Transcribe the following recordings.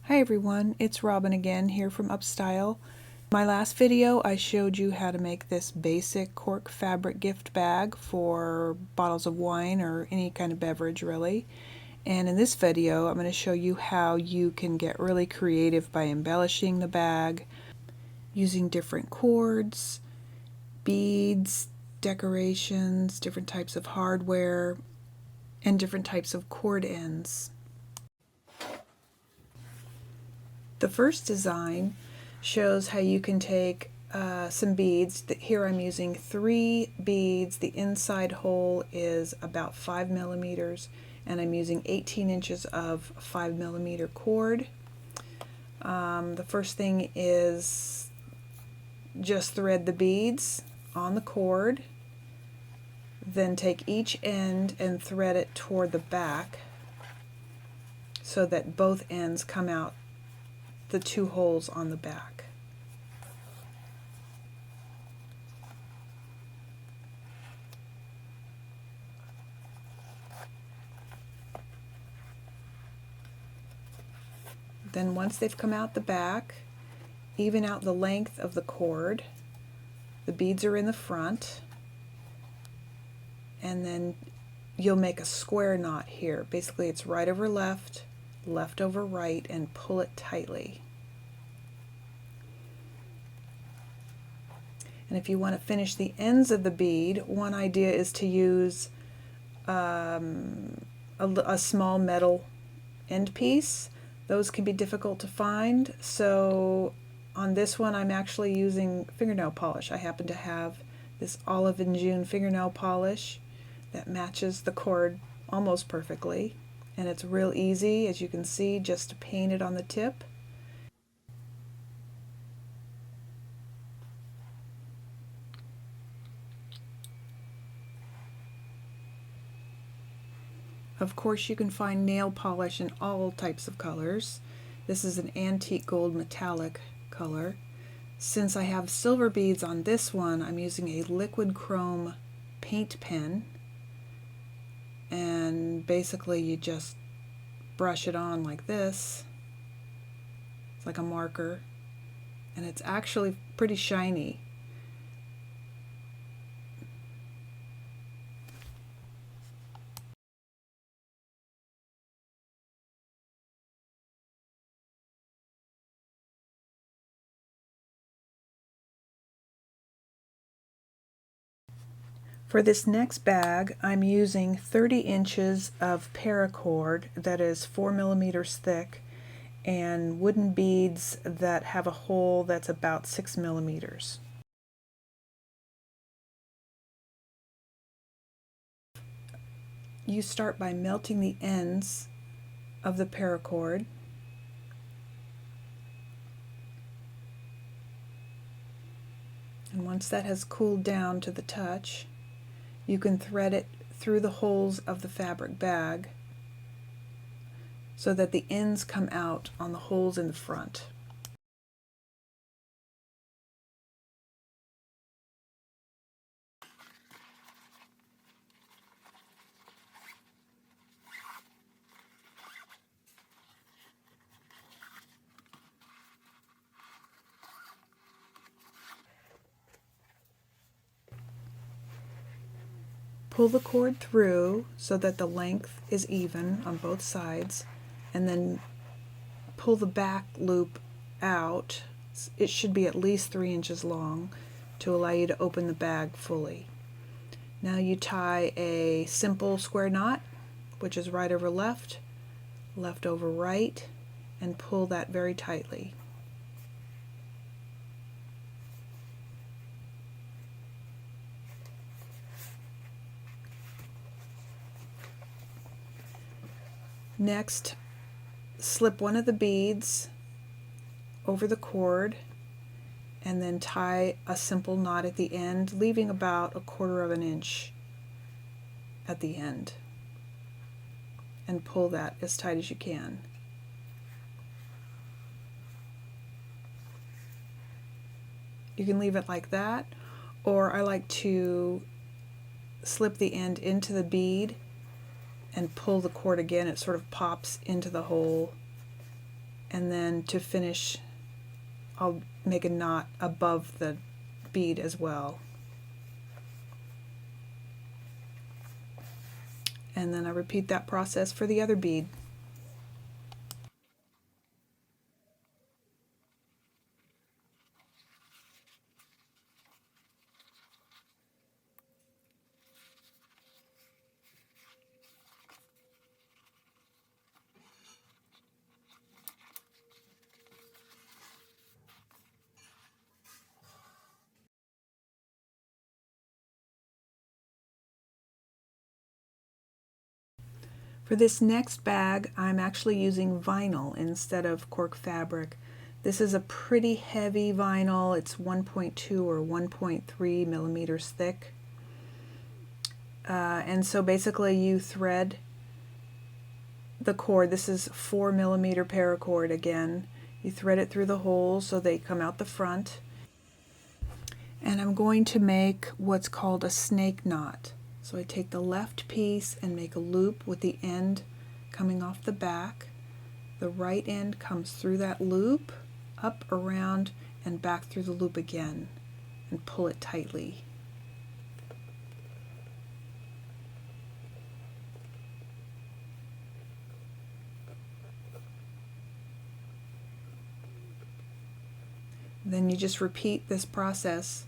Hi everyone, it's Robin again here from Upstyle. My last video I showed you how to make this basic Cork Fabric Gift Bag for bottles of wine or any kind of beverage really. And in this video I'm going to show you how you can get really creative by embellishing the bag using different cords, beads, decorations, different types of hardware, and different types of cord ends. The first design shows how you can take some beads. Here I'm using 3 beads. The inside hole is about 5 millimeters, and I'm using 18 inches of 5 millimeter cord. The first thing is just thread the beads on the cord, then take each end and thread it toward the back so that both ends come out the 2 holes on the back. Then once they've come out the back, even out the length of the cord. The beads are in the front, and then you'll make a square knot here. Basically it's right over left, left over right, and pull it tightly. And if you want to finish the ends of the bead, one idea is to use a small metal end piece. Those can be difficult to find, so on this one I'm actually using fingernail polish. I happen to have this Olive and June fingernail polish that matches the cord almost perfectly, and it's real easy, as you can see, just to paint it on the tip. Of course, you can find nail polish in all types of colors. This is an antique gold metallic color. Since I have silver beads on this one, I'm using a liquid chrome paint pen, and basically you just brush it on like this. It's like a marker, and it's actually pretty shiny. For this next bag, I'm using 30 inches of Paracord that is 4 millimeters thick, and wooden beads that have a hole that's about 6 millimeters. You start by melting the ends of the Paracord. And once that has cooled down to the touch, you can thread it through the holes of the fabric bag so that the ends come out on the holes in the front. Pull the cord through so that the length is even on both sides, and then pull the back loop out. It should be at least 3 inches long to allow you to open the bag fully. Now you tie a simple square knot, which is right over left, left over right, and pull that very tightly. Next, slip one of the beads over the cord and then tie a simple knot at the end, leaving about 1/4 of an inch at the end, and pull that as tight as you can. You can leave it like that, or I like to slip the end into the bead and pull the cord again. It sort of pops into the hole and then to finish I'll make a knot above the bead as well. And then I repeat that process for the other bead. For this next bag, I'm actually using vinyl instead of cork fabric. This is a pretty heavy vinyl. It's 1.2 or 1.3 millimeters thick. And so basically you thread the cord. This is 4 millimeter paracord again. You thread it through the holes so they come out the front. And I'm going to make what's called a snake knot. So I take the left piece and make a loop with the end coming off the back. The right end comes through that loop, up, around, and back through the loop again, and pull it tightly. Then you just repeat this process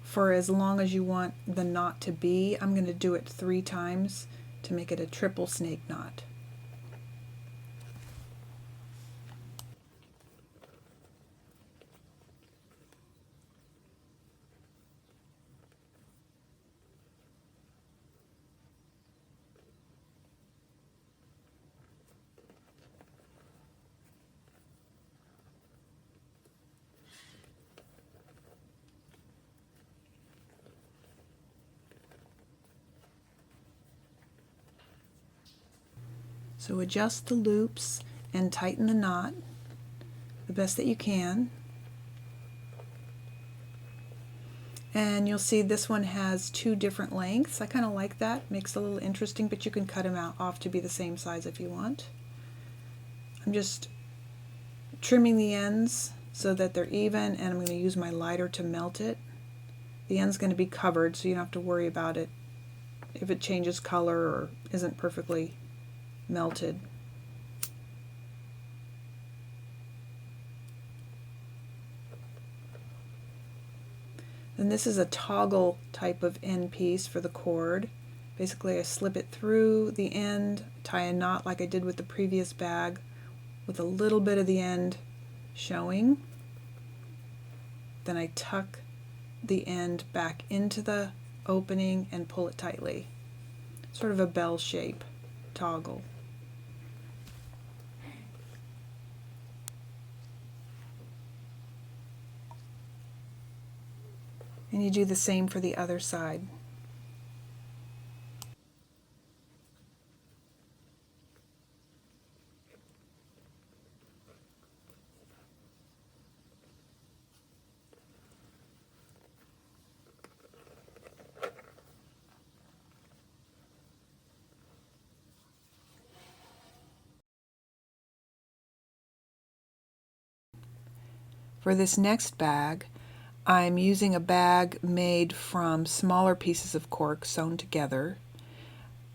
for as long as you want the knot to be. I'm going to do it 3 times to make it a triple snake knot. So adjust the loops and tighten the knot the best that you can. And you'll see this one has 2 different lengths. I kind of like that. Makes it a little interesting, but you can cut them off to be the same size if you want. I'm just trimming the ends so that they're even, and I'm going to use my lighter to melt it. The end's going to be covered, so you don't have to worry about it if it changes color or isn't perfectly melted. Then this is a toggle type of end piece for the cord. Basically I slip it through the end, tie a knot like I did with the previous bag with a little bit of the end showing. Then I tuck the end back into the opening and pull it tightly. Sort of a bell shape toggle. And you do the same for the other side. For this next bag, I'm using a bag made from smaller pieces of cork sewn together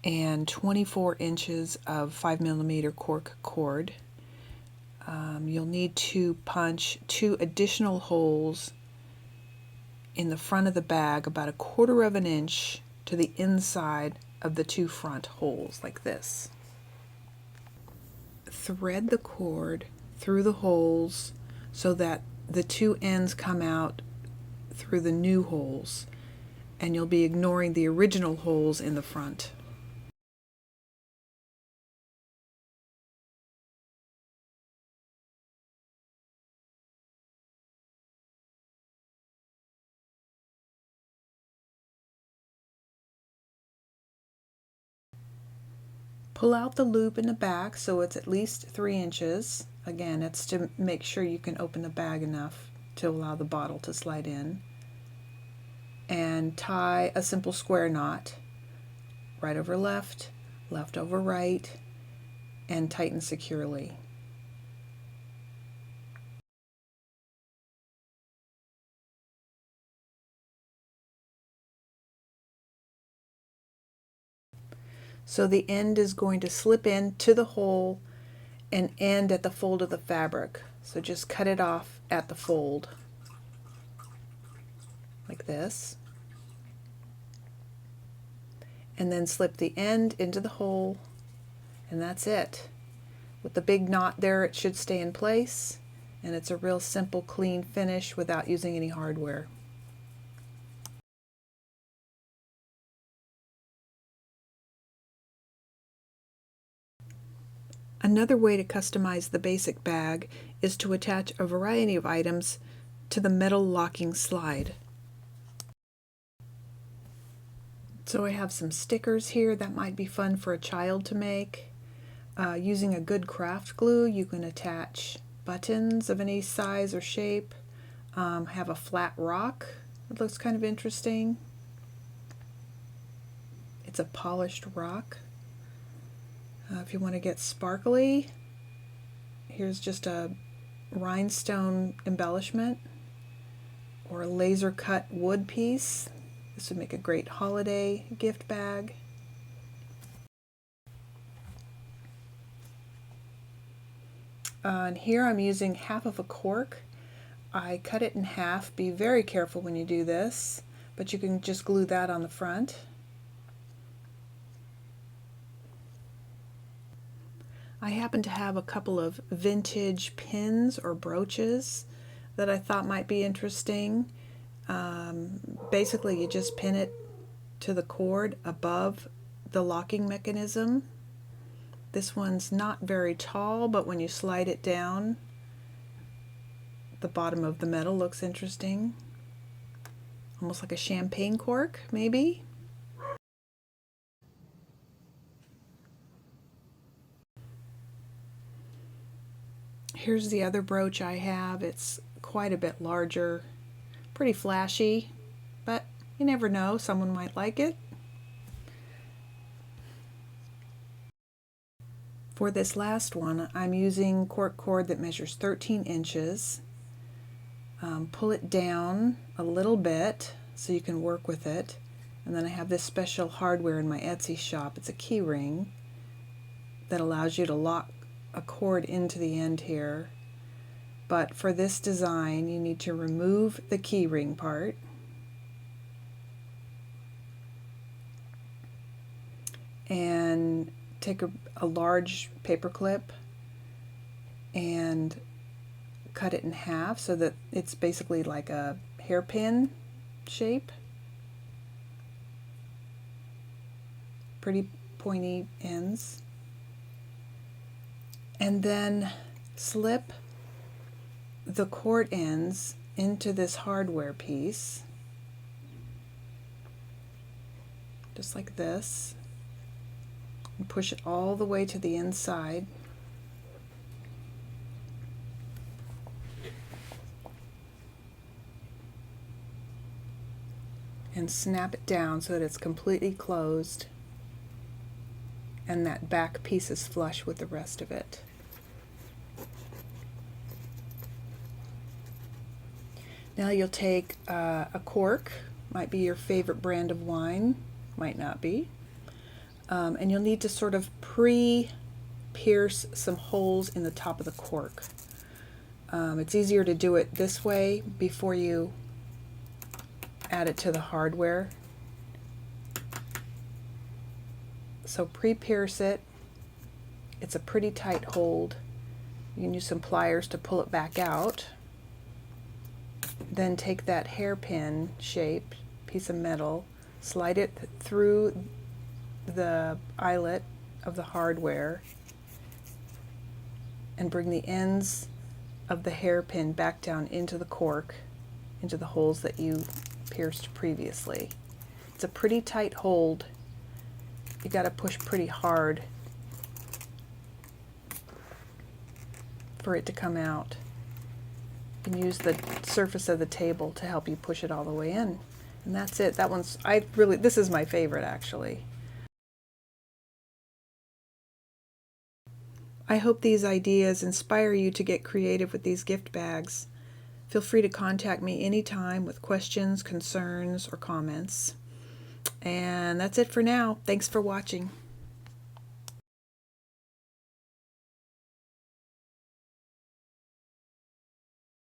and 24 inches of 5 millimeter cork cord. You'll need to punch 2 additional holes in the front of the bag about 1/4 of an inch to the inside of the 2 front holes, like this. Thread the cord through the holes so that the 2 ends come out through the new holes, and you'll be ignoring the original holes in the front. Pull out the loop in the back so it's at least 3 inches. Again, it's to make sure you can open the bag enough to allow the bottle to slide in. And tie a simple square knot, right over left, left over right, and tighten securely. So the end is going to slip into the hole and end at the fold of the fabric. So just cut it off at the fold, like this. And then slip the end into the hole, and that's it. With the big knot there, it should stay in place, and it's a real simple, clean finish without using any hardware. Another way to customize the basic bag is to attach a variety of items to the metal locking slide. So I have some stickers here that might be fun for a child to make. Using a good craft glue, you can attach buttons of any size or shape. Have a flat rock. It looks kind of interesting. It's a polished rock. If you want to get sparkly, here's just a rhinestone embellishment or a laser cut wood piece. This would make a great holiday gift bag. And here I'm using half of a cork. I cut it in half. Be very careful when you do this, but you can just glue that on the front. I happen to have a couple of vintage pins or brooches that I thought might be interesting. Basically, you just pin it to the cord above the locking mechanism. This one's not very tall, but when you slide it down, the bottom of the metal looks interesting. Almost like a champagne cork, maybe. Here's the other brooch I have. It's quite a bit larger, pretty flashy, but you never know, someone might like it. For this last one, I'm using cork cord that measures 13 inches. Pull it down a little bit so you can work with it. And then I have this special hardware in my Etsy shop. It's a key ring that allows you to lock a cord into the end here. But for this design, you need to remove the key ring part. And take a large paper clip and cut it in half so that it's basically like a hairpin shape. Pretty pointy ends. And then slip the cord ends into this hardware piece, just like this, and push it all the way to the inside. And snap it down so that it's completely closed and that back piece is flush with the rest of it. Now you'll take a cork, might be your favorite brand of wine, might not be, and you'll need to sort of pre-pierce some holes in the top of the cork. It's easier to do it this way before you add it to the hardware. So pre-pierce it. It's a pretty tight hold. You can use some pliers to pull it back out. Then take that hairpin shaped piece of metal, slide it through the eyelet of the hardware, and bring the ends of the hairpin back down into the cork, into the holes that you pierced previously. It's a pretty tight hold. You got to push pretty hard for it to come out. You can use the surface of the table to help you push it all the way in. And that's it. That one's, this is my favorite actually. I hope these ideas inspire you to get creative with these gift bags. Feel free to contact me anytime with questions, concerns, or comments. And that's it for now. Thanks for watching.